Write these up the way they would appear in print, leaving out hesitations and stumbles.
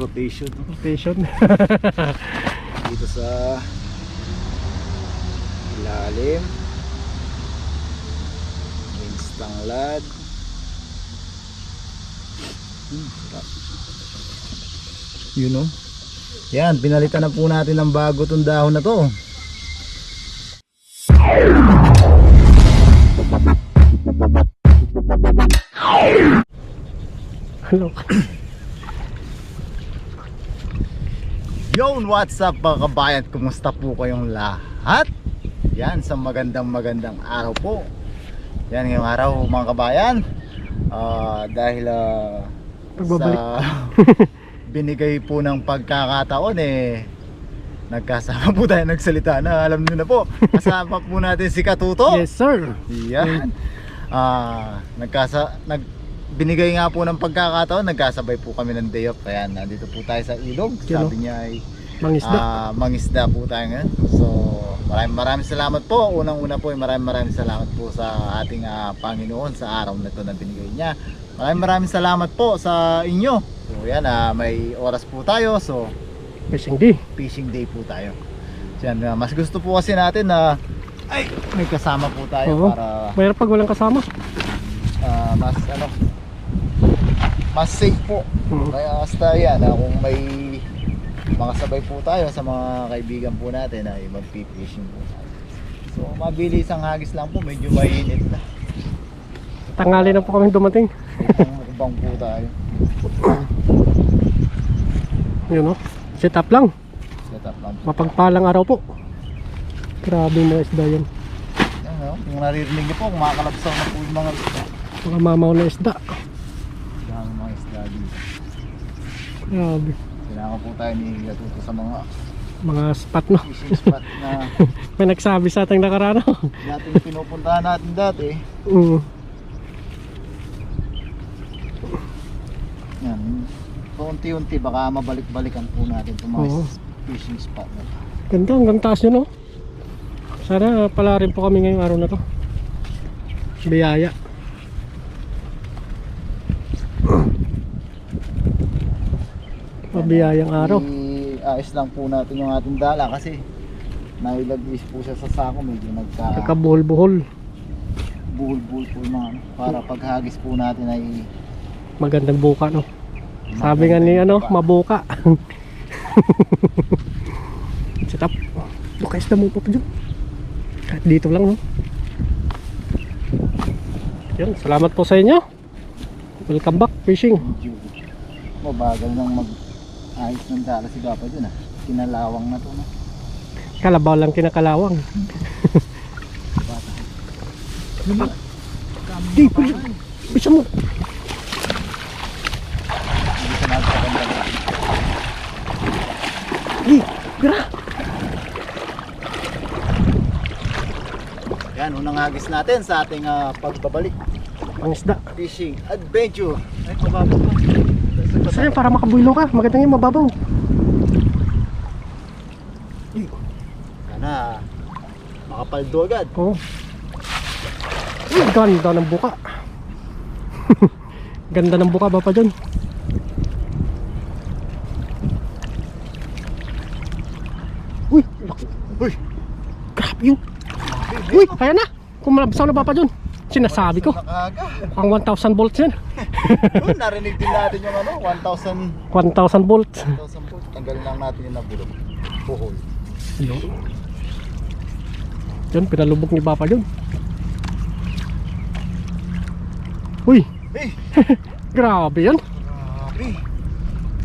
rotation. Rotation. Dito sa ilalim. Instang lad. Sarap. Yun o. Yan, pinalitan na po natin ng bago tong dahon na to. Hello. Yon, what's up mga kabayan? Kumusta po kayong lahat? Yan, sa magandang araw po. Yan ngayong araw mga kabayan. Dahil Pagbabalik. sa binigay po ng pagkakataon nagkasama po tayo nagsalita na. Alam niyo na po, kasama po natin si Katuto. Yes sir. Yan. Binigay nga po ng pagkakataon, nagkasabay po kami ng day off. Kaya nandito po tayo sa ilog. Sabi niya ay mangisda po tayo ngayon. So maraming salamat po. Unang-una po maraming salamat po sa ating Panginoon sa araw na ito na binigay niya. Maraming salamat po sa inyo. So yan, may oras po tayo. So fishing day po tayo. So yan, mas gusto po kasi natin na may kasama po tayo. Para mayroon pag walang kasama. Mas safe po. Kaya hasta yan, kung may makasabay po tayo sa mga kaibigan po natin ay mag-fishing po tayo. So mabilis ang hagis lang po, medyo mainit na. Tanghali na po kami dumating. Mukbang po tayo. Yun o, set up lang. Po. Mapagpalang araw po. Grabe yung mga isda yan. Yan, kung naririnig niyo po, kumakalabsaw na po yung mga isda. Mga mamaw na isda. Yan ang mga isda dito. Grabe. Kailangan po tayo ni Katuto sa mga Spot no. fishing spot na May nagsabi sa ating nakarano. dating pinupuntahan natin dati. Yan. So unti-unti baka mabalik-balikan po natin itong mga fishing spot na ito. Ganda, hanggang taas nyo no. Sana pala rin po kami ngayong araw na to. Biyaya. Mabiyayang araw. Iayos lang po natin yung ating dala kasi nailagis po siya sa sako, medyo Nagkabuhol-buhol. buhol-buhol po yung mga para paghagis po natin ay Magandang buka no. Sabi nga ni mabuka. Set up. Bukas na mo pa dyan. Kahit dito lang no. Yan, salamat po sa inyo. Welcome back fishing. medyo mabagal nang mag-ayos ng dala si Gapa dyan Kinalawang na to no. Kalabaw lang kinakalawang. Di, bisa mo. Di, gra. Yan, unang hagis natin sa ating pagbabalik Ang isda. fishing adventure. Ay, mababaw pa. Kasi para makabuilo ka, magandang yung mababaw. Sana makapaldo agad. Oo. Uy, ganda ng buka. Ganda ng buka ba pa dyan? Uy, laki. Uy, Grabe yun. Uy, kaya na. Kumalabsaw na ba pa dyan? Sinasabi ko. nakaga. Ang 1000 volts yan. Narinig din natin yung 1,000 1000 volts. volts. Tanggalin lang natin yung nabulok. Puhol. Yan, pinalubog ni Papa yun. Uy, Hey! grabe yan. Grabe!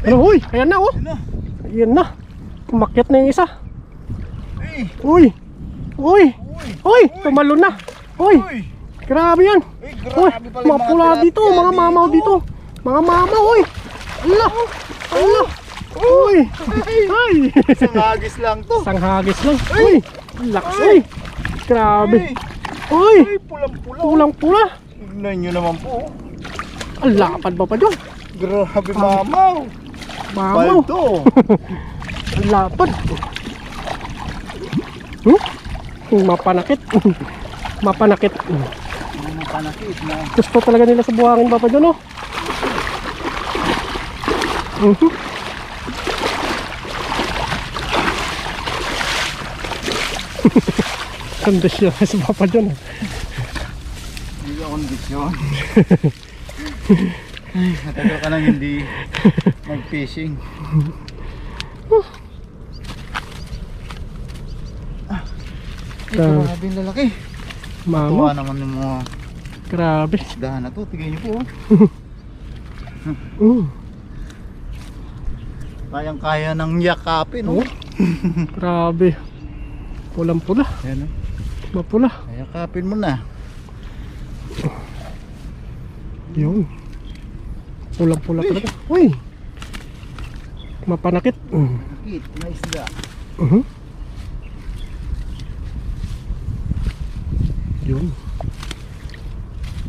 Ano, uy, ayan na oh. Yun na! Ayan na. Kumakyat na yung isa. Hey! Uy, uy, uy, Uy! tumalo na. Uy, Uy! grabe yan. Uy! Uy, Grabe pala mga yung pula tilapia dito, mga mamaw dito. Mga mamaw, uy. Allah, Allah. Uy, ay. Isang hagis lang to. Isang hagis lang. Uy, lakas, uy. Grabe. Uy, Uy! Pulang-pula. pulang-pula. Tignan nyo naman po. Ang lapad ba pa dyan? Grabe mamaw. Mamaw. Paldo. Ang lapad. Mapanakit. Mapanakit. Mga panakit na. Gusto talaga nila sa buhangin ba pa dyan oh. Kondisyon sa Papa John. Hindi ka kondisyon. Matagal ka nang hindi mag-fishing. Grabe yung lalaki. Tuwa Mama, naman yung mga grabe. isdahan na to. Tigay niyo po. Kayang-kaya ng yakapin. Oh. Grabe. Pulang-pula. Ayan, Mapula. yakapin mo na. Yun. Pulang-pula talaga. Uy! Mapanakit. Nakit na isda. Yun.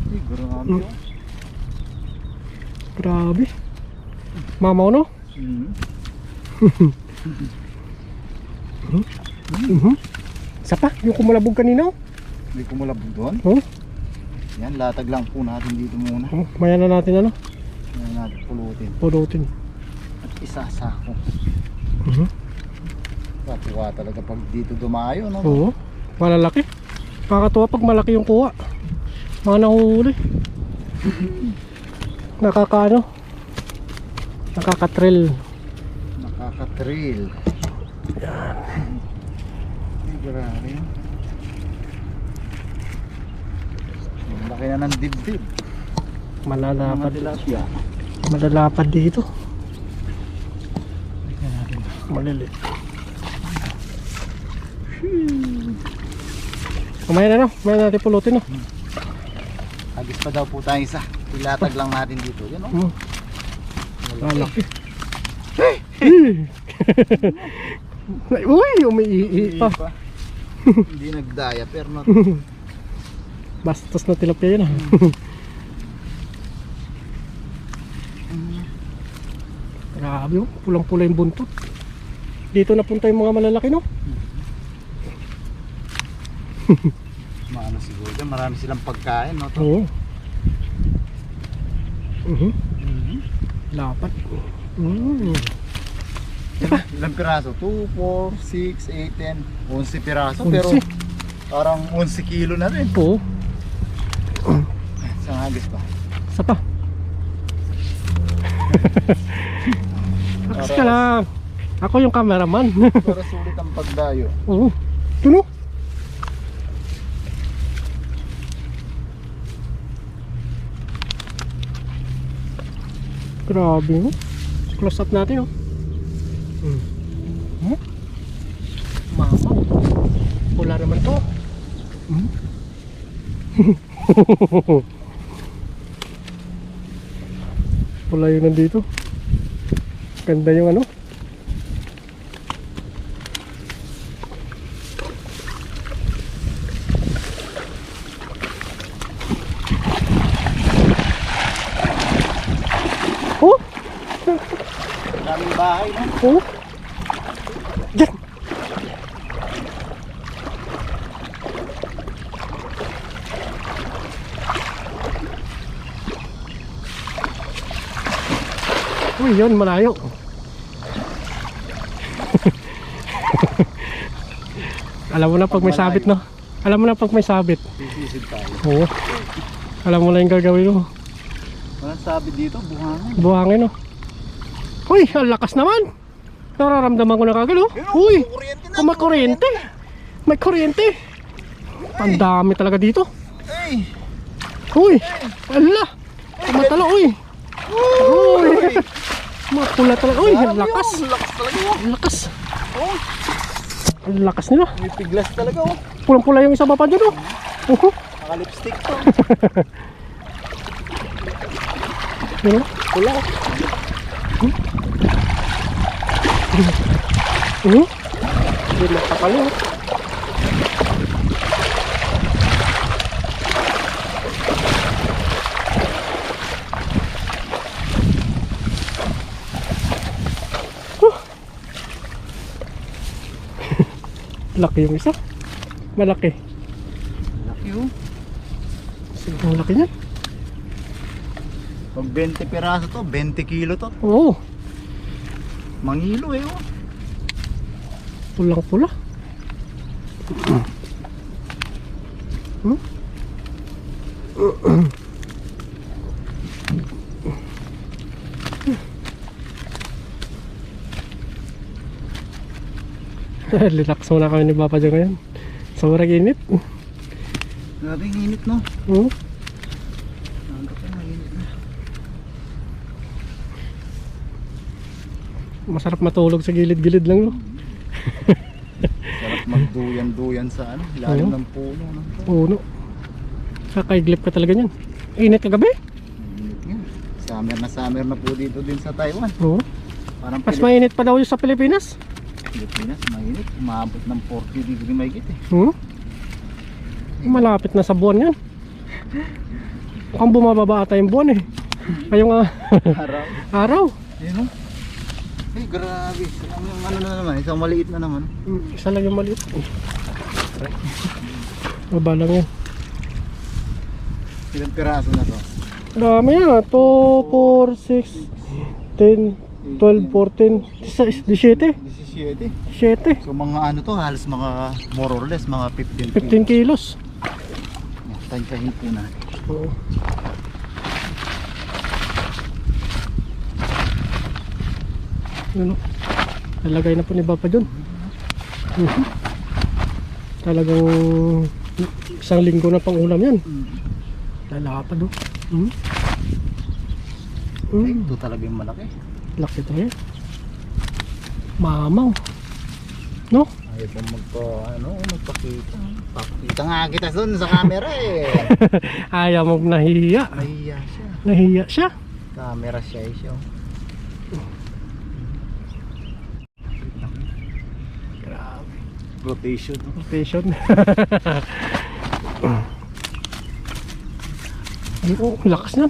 Ay, grabe. Grabe. Mamaw no? Isa pa, yung kumalabog kanina. May kumalabog doon. Oh, Yan, latag lang po natin dito muna. maya na natin ano, Yan natin pulutin. pulutin. At isasako. Katuwa talaga pag dito dumayo, no? Oo, malalaki. Nakakatuwa pag malaki yung kuha. Mga nahuhuli. Nakakaano? Nakakatrill. Nakaka-thrill. Yan. Ay, grabe. Ang laki na ng dibdib. Malalapad. tilapia. Malalapad dito. Malilit. Kumain na no? Kumain natin pulutin no? Agis pa daw po tayo isa. Ilatag lang natin dito. Yan, no? Malaki. Uy, umiihi pa. Hindi nagdaya pero not. Bastos na tilapia yun ah. Grabe oh, pulang-pula yung buntot. Dito napunta yung mga malalaki no? Maano siguro dyan, marami silang pagkain, no? Oo. Lapat. Ilang piraso? 2, 4, 6, 8, 10 11 piraso 11. pero parang 11 kilo na rin. Oo. Isang hagis pa. Isa pa. Akas ka lang. Ako yung cameraman. Para sulit ang pagdayo. Oo. Tuno. Grabe no. Close up natin oh. Mama. Wala naman to. Wala yun nandito. Ganda yung ano. Oh! Daming bahay, no? Oh! Diyan! Uy, yun, malayo. Alam mo na pag may sabit, no? Alam mo na pag may sabit. Sisisid tayo. Oo. Alam mo na yung gagawin mo. Walang sabi dito, buhangin. Buhangin, no? Uy, ang lakas naman. Nararamdaman ko na kagad, oh. Uy, may kuryente. May kuryente. Ang dami talaga dito. Ay! Uy, ala. Tumatalo, uy. Uy. Mapula talaga. Uy, ang lakas. Ang lakas talaga, oh. Ang lakas. Oh, Ang lakas nila. may piglas talaga, oh. Pulang-pula yung isa pa dyan, oh. Naka-lipstick to. Yun, oh. Pula. Hindi makapalo, oh. Laki yung isa. Malaki. Laki, oh. Ang laki niyan. Pag 20 piraso to, 20 kilo to. Oo. Mangilo, eh, oh. Pulang-pula. Hmm? Relax muna kami ni Papa dyan ngayon. Sobrang init. Grabe ang init, no? Hmm? Masarap matulog sa gilid-gilid lang, no? Sarap magduyan-duyan sa ano, ilalim ng puno. No? Puno. Kakaiglip ka talaga niyan. Init kagabi? Init nga. Summer na po dito din sa Taiwan. Oo. Parang Mas mainit pa daw yung sa Pilipinas. Pilipinas, mainit. Umabot ng 40 degree mahigit eh. Hmm? Malapit na sa buwan yan. Mukhang bumababa ata yung buwan eh. Ngayong Araw. araw. Ayun o. Ay, grabe. Ang ano na naman, isang maliit na naman. Isa lang yung maliit. Baba lang yan. Ilang piraso na to? Dami yan. 2, 4, 6, 10, 12, 14, 17. 17. 7. So mga ano to, halos mga more or less, mga 15 15 kilos. Tansyahin po natin. Oo. Ano? Nalagay na po ni Papa dun. Talagang isang linggo na pang ulam yan. Lalapad oh. Ay, ito talaga yung malaki. Laki ito yan. Mamaw. No? Ayaw po magpakita. Pakita nga kita dun sa camera eh. Ayaw mong nahihiya. Nahiya siya. Nahihiya siya. Camera siya eh siya. Grabe. Rotation. Rotation. Ay, oh, lakas na.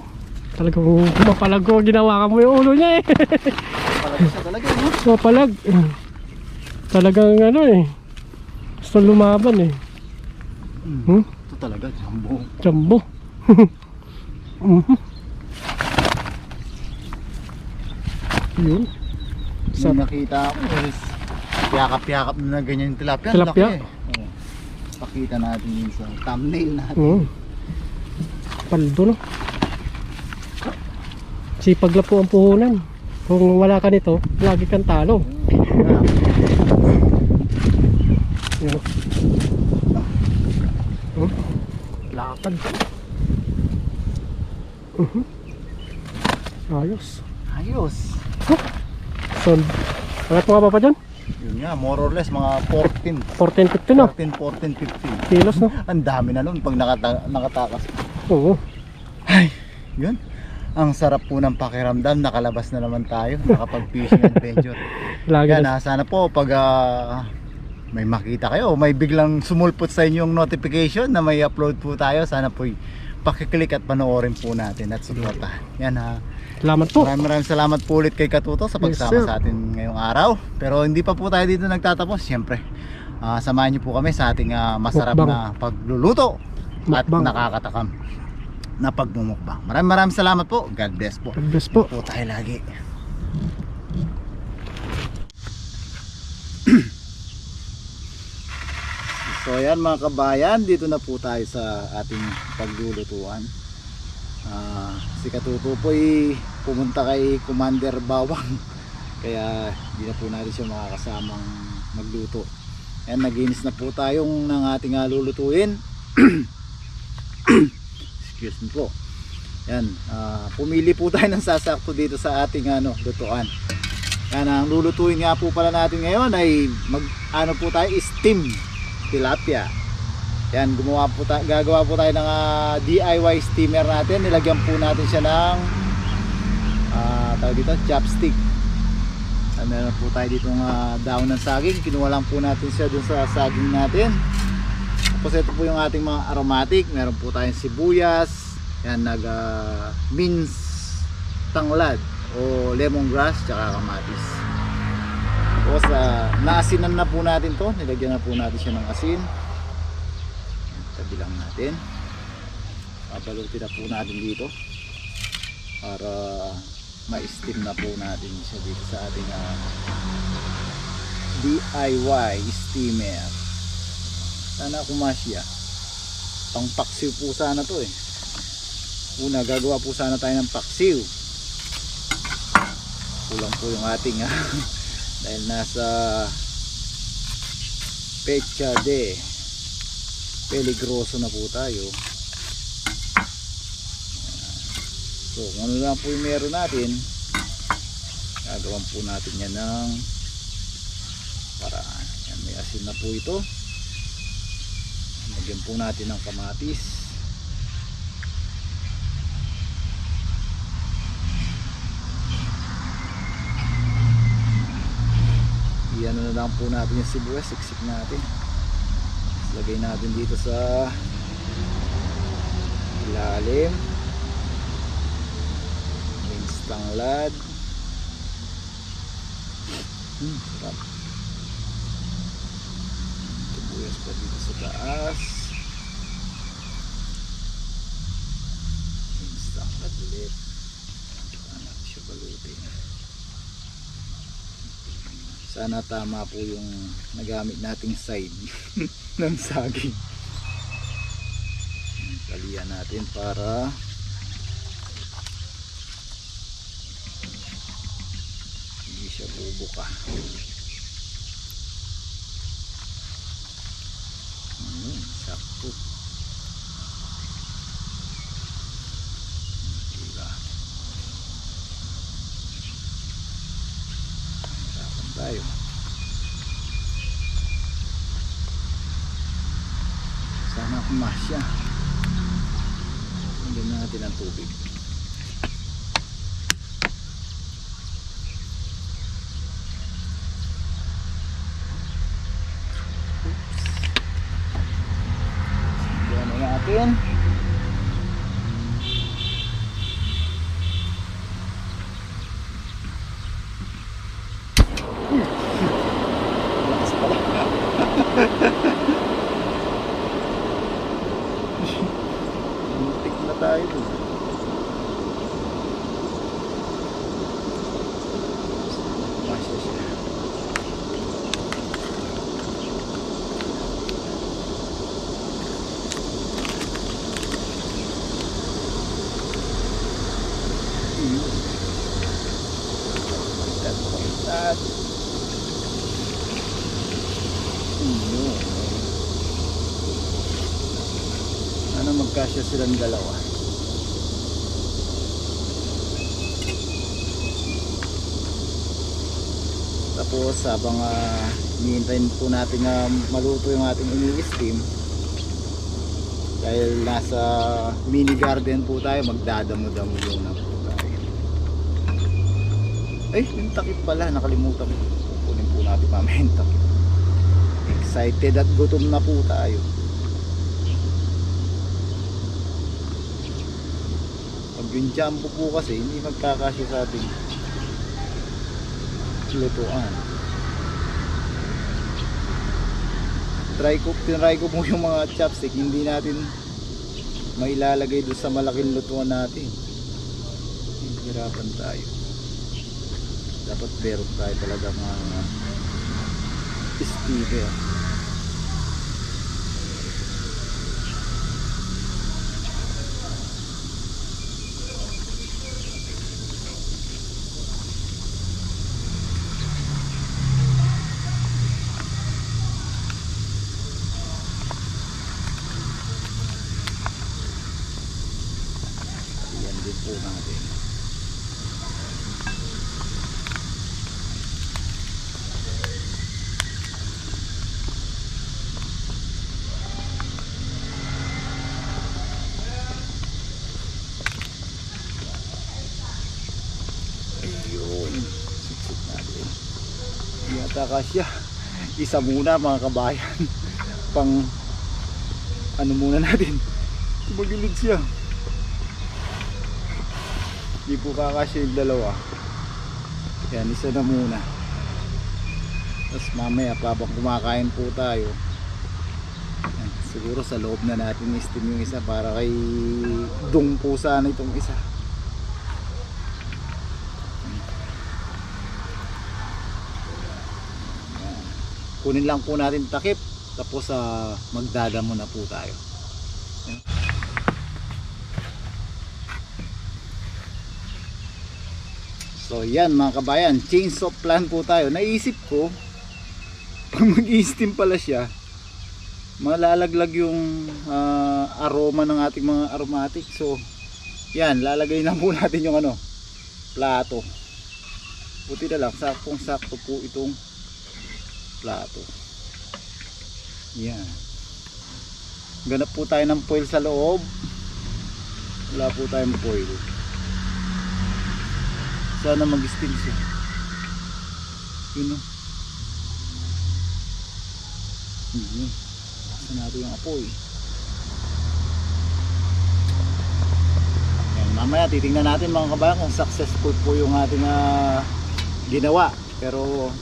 Talagang mapalag ko. Ginawa ka mo yung ulo niya eh. Talaga siya talaga, no? Mapalag. Talagang ano eh. Gusto lumaban eh. Ito talaga, jumbo. Jumbo. Yun. Sa nakita ko is yakap-yakap na ganyan yung tilapia. Tilapia? Laki, eh. Pakita natin yun sa thumbnail natin. Paldo no. Sipag lang po ang puhunan. Kung wala ka nito, lagi kang talo. Yun. Lapad. Ayos. Ayos. So, angat mo nga pa dyan? Yun nga, more or less mga 14 14-15 no? 14, 15 Kilos no? Ang dami na nun pag nakatakas. Oo. Ay, yun. Ang sarap po ng pakiramdam. Nakalabas na naman tayo. Nakapag-fishing adventure. Lagi Yan, na. sana po pag may makita kayo, may biglang sumulpot sa inyong notification na may upload po tayo, sana po pakiclick at panoorin po natin at suportahan. Yan ha. Salamat po. Maraming salamat po ulit kay Katuto sa pagsama Yes, sir. sa atin ngayong araw. Pero hindi pa po tayo dito nagtatapos. Siyempre, samahan niyo po kami sa ating masarap Mukbang. na pagluluto at Mukbang. nakakatakam na pagmumukbang. Maraming salamat po. God bless po. God bless po. Po tayo lagi. So ayan mga kabayan, dito na po tayo sa ating paglulutuan. Si Katuto po ay pumunta kay Commander Bawang. Kaya hindi na po natin siya makakasamang magluto. Ayan, naginis na po tayong ng ating lulutuin. Excuse me po. Ayan, pumili po tayo ng sasakto dito sa ating lutuan. Yan, ang lulutuin nga po pala natin ngayon ay po tayo, steam tilapia. Yan, gagawa po tayo ng DIY steamer natin. Nilagyan po natin siya ng tawag dito, chopstick. Meron po tayo ditong daon ng saging. Kinuha lang po natin siya dun sa saging natin. Tapos ito po yung ating mga aromatic. Meron po tayong sibuyas. Yan, mince tanglad o lemongrass tsaka kamatis. Tapos naasinan na po natin to. Nilagyan na po natin siya ng asin. Tabi lang natin. Papalutin na po natin dito para ma-steam na po natin siya dito sa ating DIY steamer. Sana kumasya. Pang paksiw po sana to eh. Una, gagawa po sana tayo ng paksiw. Kulang po yung ating dahil nasa pecha de peligroso na po tayo. So kung ano lang po yung meron natin, gagawan po natin yan ng paraan. Yan, may asin na po ito. Lagyan po natin ng kamatis. Iyan na lang po natin yung sibuyas, siksik natin. Lagay natin dito sa ilalim. Wings tanglad. Sarap. Sibuyas pa dito sa taas. Wings tanglad ulit. Sana siya balutin. Sana tama po yung nagamit nating side ng saging. Talian natin para hindi siya bubuka. Sakto. Diba? Hirapan tayo. Sana kumasya. Lagyan natin ang tubig. Lagyan natin. Lakas pala. Muntik na tayo dun. Masya siya. Pagkat. Sana magkasya silang dalawa. Tapos habang hihintayin po natin maluto yung ating ini-steam, dahil nasa mini garden po tayo, magdadamo-damo na po tayo. Ay, yung takip pala, nakalimutan ko. Kunin po natin mamaya yung takip. Excited at gutom na po tayo. Pag yung jumbo po kasi hindi magkakasya sa ating lutuan. Tinry ko po yung mga chopstick, hindi natin mailalagay doon sa malaking lutuan natin. Hirapan tayo. Dapat meron tayo talaga mga sticker. Yan din po natin. Ayun, siksik natin. Yata kasya. Isa muna mga kabayan. Pang ano muna natin. Magilid siya. Hindi po kakasya yung dalawa. Yan, isa na muna. Tapos mamaya habang kumakain po tayo, yan, siguro sa loob na natin i-steam yung isa para kay Dong po sana itong isa. Yan. Kunin lang po natin takip, tapos magdadamo na po tayo. So yan mga kabayan, change of plan po tayo. Naisip ko, pag mag-i-steam pala siya, malalaglag yung aroma ng ating mga aromatic. So yan, lalagay na po natin yung plato. Buti na lang, saktong sakto po itong plato. Yan. Ganap po tayo ng foil sa loob. Wala po tayong foil. Sana mag-steam siya. Yun o. Basta natin yung apoy. Yan, mamaya titingnan natin mga kabayan kung successful po yung ating ginawa. Pero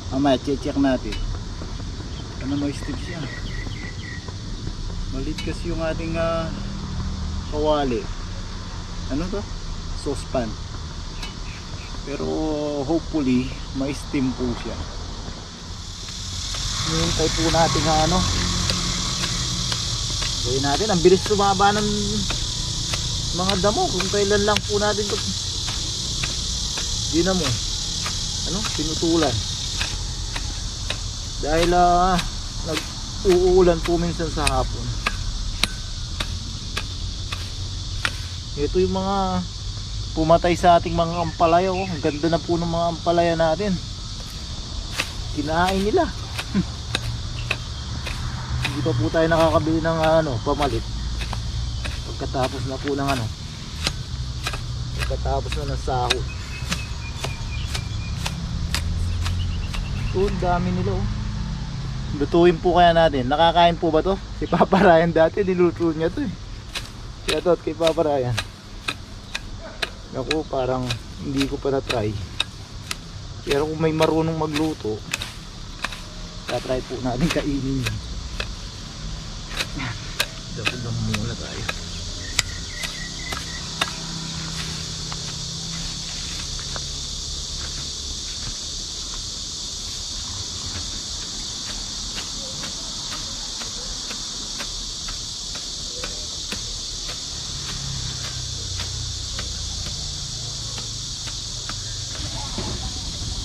mamaya check natin. Sana mag-steam siya. Malit kasi yung ating kawali. Ano to? Saucepan. Pero hopefully may steam po siya. Hintay po natin gawin natin. Ang bilis sumaba ng mga damo. Kung kailan lang po natin ito pinutulan. Dahil nag-uulan po minsan sa hapon. Ito yung mga pumatay sa ating mga ampalaya. Ang ganda na po ng mga ampalaya natin. Kinain nila. Hindi pa po tayo nakakabili ng pamalit. Pagkatapos na po ng pagkatapos na ng sahod. Ang dami nila Lutuin po kaya natin. Nakakain po ba to? Si Papa Ryan dati niluto niya to Shoutout kay Papa Ryan. Ako parang hindi ko pa na-try. Pero kung may marunong magluto, try po natin kainin yun. Dapat lang muna tayo.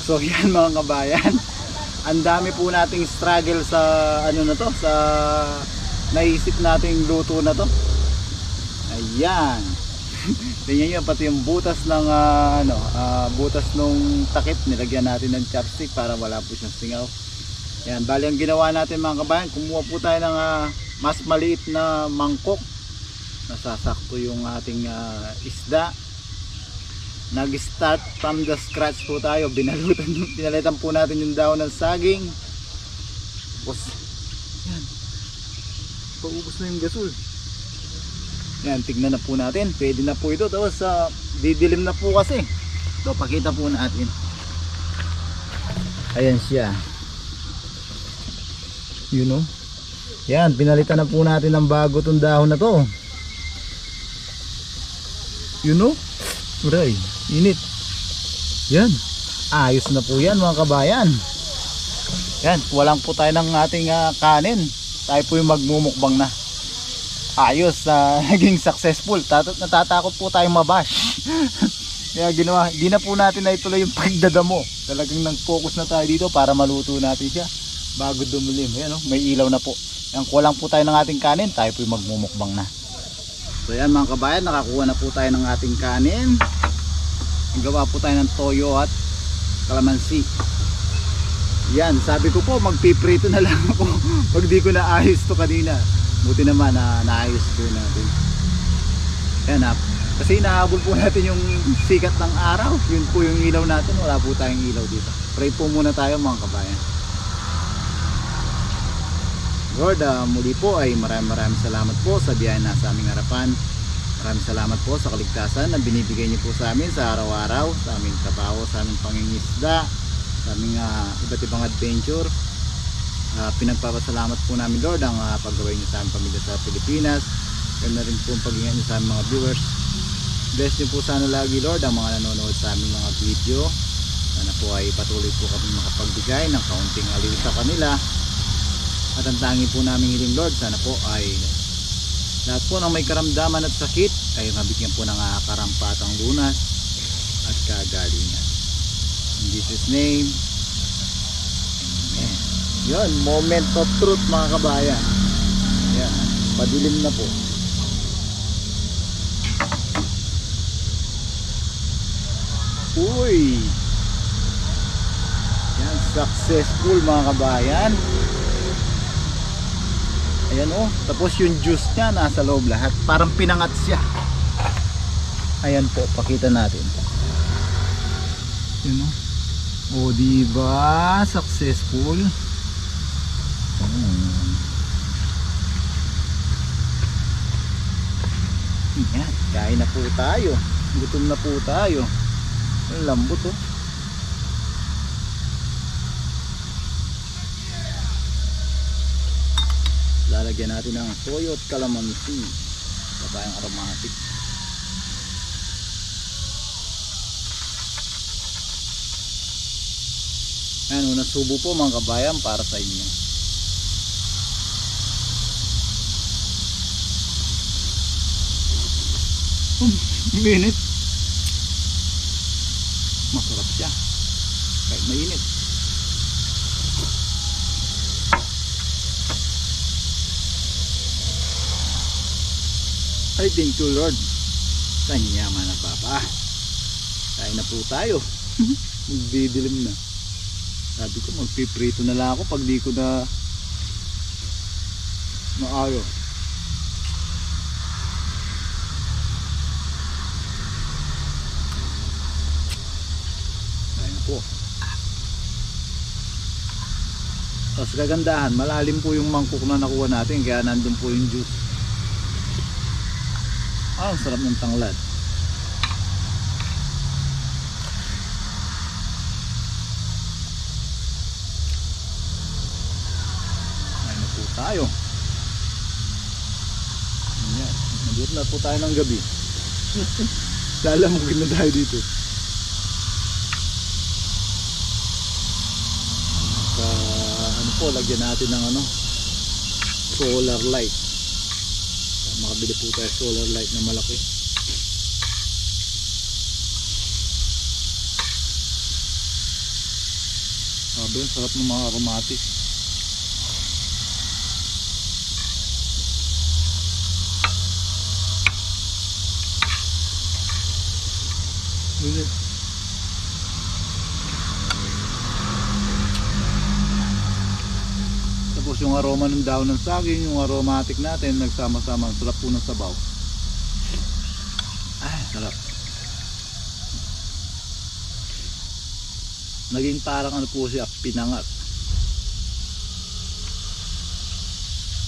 So yan mga kabayan, ang dami po nating struggle sa sa naisip nating luto na to. Ayan. Tingnan nyo pati yung butas ng butas nung takip, nilagyan natin ng chopstick para wala po siyang singaw. Ayan, bali ang ginawa natin mga kabayan, kumuha po tayo ng mas maliit na mangkok. Nasasakto yung ating isda. Nag-start from the scratch po tayo. Pinalitan po natin yung dahon ng saging. Tapos yan, paubos na yung gasol. Yan, tignan na po natin. Pwede na po ito. Tapos didilim na po kasi. Ito, pakita po natin. Ayan siya. Yan, pinalitan na po natin ng bago tong dahon na to. Uray, init. Yan, ayos na po yan mga kabayan. Yan, walang po tayo ng ating kanin. Tayo po yung magmumukbang na. Ayos na naging successful. Natatakot po tayong mabash. Kaya ginawa, di na po natin na ituloy yung pagdadamo. Talagang nag-focus na tayo dito para maluto natin siya bago dumulim. Ayan, may ilaw na po. Yan, kulang po tayo ng ating kanin. Tayo po yung magmumukbang na. So yan mga kabayan, nakakuha na po tayo ng ating kanin. Gawa po tayo ng toyo at kalamansi. Yan, sabi ko po magpiprito na lang ako pag di ko naayos to kanina. Buti naman na naayos ko natin. Yan kasi nahabol po natin yung sikat ng araw. Yun po yung ilaw natin, wala po tayong ilaw dito. Pray po muna tayo mga kabayan. Lord, muli po ay maraming salamat po sa biyaya na sa aming harapan. Maraming salamat po sa kaligtasan na binibigay niyo po sa amin sa araw-araw, sa aming trabaho, sa aming pangingisda, sa aming iba't ibang adventure. Pinagpapasalamat po namin Lord ang paggawin niyo sa aming pamilya sa Pilipinas. Kaya na rin po ang pag-ingat niyo sa aming mga viewers. Bless niyo po sana lagi Lord ang mga nanonood sa aming mga video. Sana po ay patuloy po kami makapagbigay ng kaunting aliw sa kanila. At ang tangi po namin hiling Lord, sana po ay lahat po ng may karamdaman at sakit ay mabigyan po ng karampatang lunas at kagalingan. In Jesus name. Amen. Yun, moment of truth mga kabayan. Yan, padilim na po. Uy! Yan, successful mga kabayan. Ayan oh, tapos yung juice niya nasa loob lahat. Parang pinangat siya. Ayan po, pakita natin. Yun oh. O diba, successful. Yan, kain na po tayo. Gutom na po tayo. Ang lambot oh. Lalagyan natin ng toyo at calamansi. Babayang aromatic. Ayan, unang subo po mga kabayan para sa inyo. Mainit. Masarap siya kahit mainit. I thank you Lord sa yaman na Papa. Kain na po tayo. Magdidilim na. Sabi ko magpiprito na lang ako pag di ko na maayo. Kain po. Tapos kagandahan, malalim po yung mangkok na nakuha natin kaya nandun po yung juice. Ang sarap ng tanglad. Ayun na po tayo. Ayan. Nandito na po tayo ng gabi. Lalamugin na tayo dito. Ano po, lagyan natin ng solar light. Makabili po tayo solar light na malaki. Sabi, sarap ng mga aromatic. Unit. Tapos yung aroma ng daon ng saging, yung aromatic natin nagsama-sama, ang sarap po ng sabaw. Ay, sarap. Naging parang ano po siya, pinangat.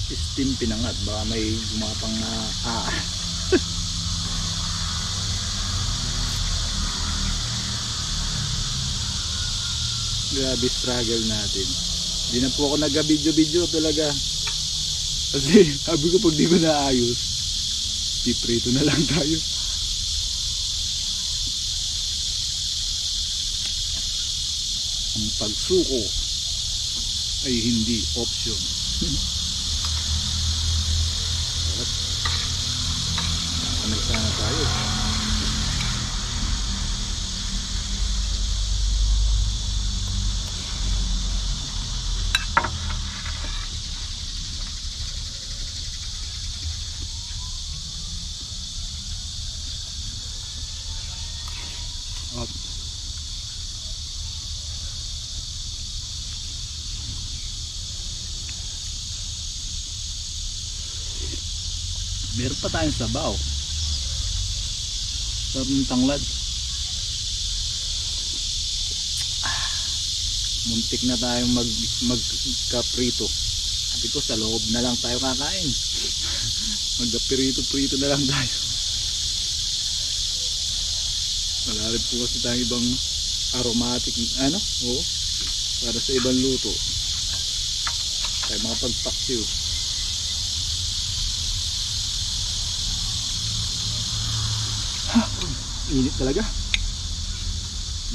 Steam pinangat, baka may gumapang na Grabe struggle natin. Hindi na po ako nag-video talaga. Kasi sabi ko pag di ko naayos, piprito na lang tayo. Ang pagsuko ay hindi option. Ano sana tayo? Meron pa tayong sabaw. Sarap ng tanglad. Muntik na tayong magkaprito. Sabi ko sa loob na lang tayo kakain. Magkaprito-prito na lang tayo. Wala rin po kasi tayong ibang aromatic para sa ibang luto. Tayo makapagpaksiw. Init talaga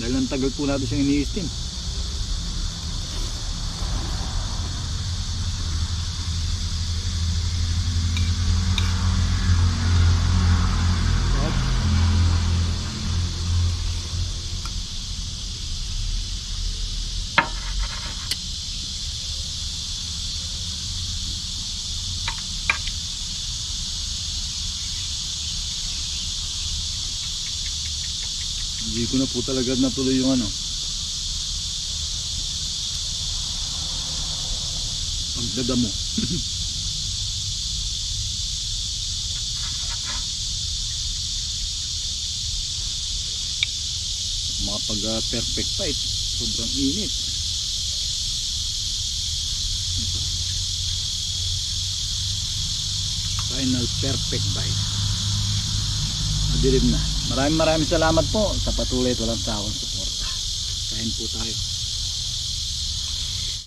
dahil ang tagal po natin siyang ini-steam. ko na po talaga natuloy yung ano. Pagdadamo. Makapag perfect bite. Sobrang init. Final perfect bite. Madilim na. Maraming salamat po sa patuloy at walang sawang suporta. Kain po tayo.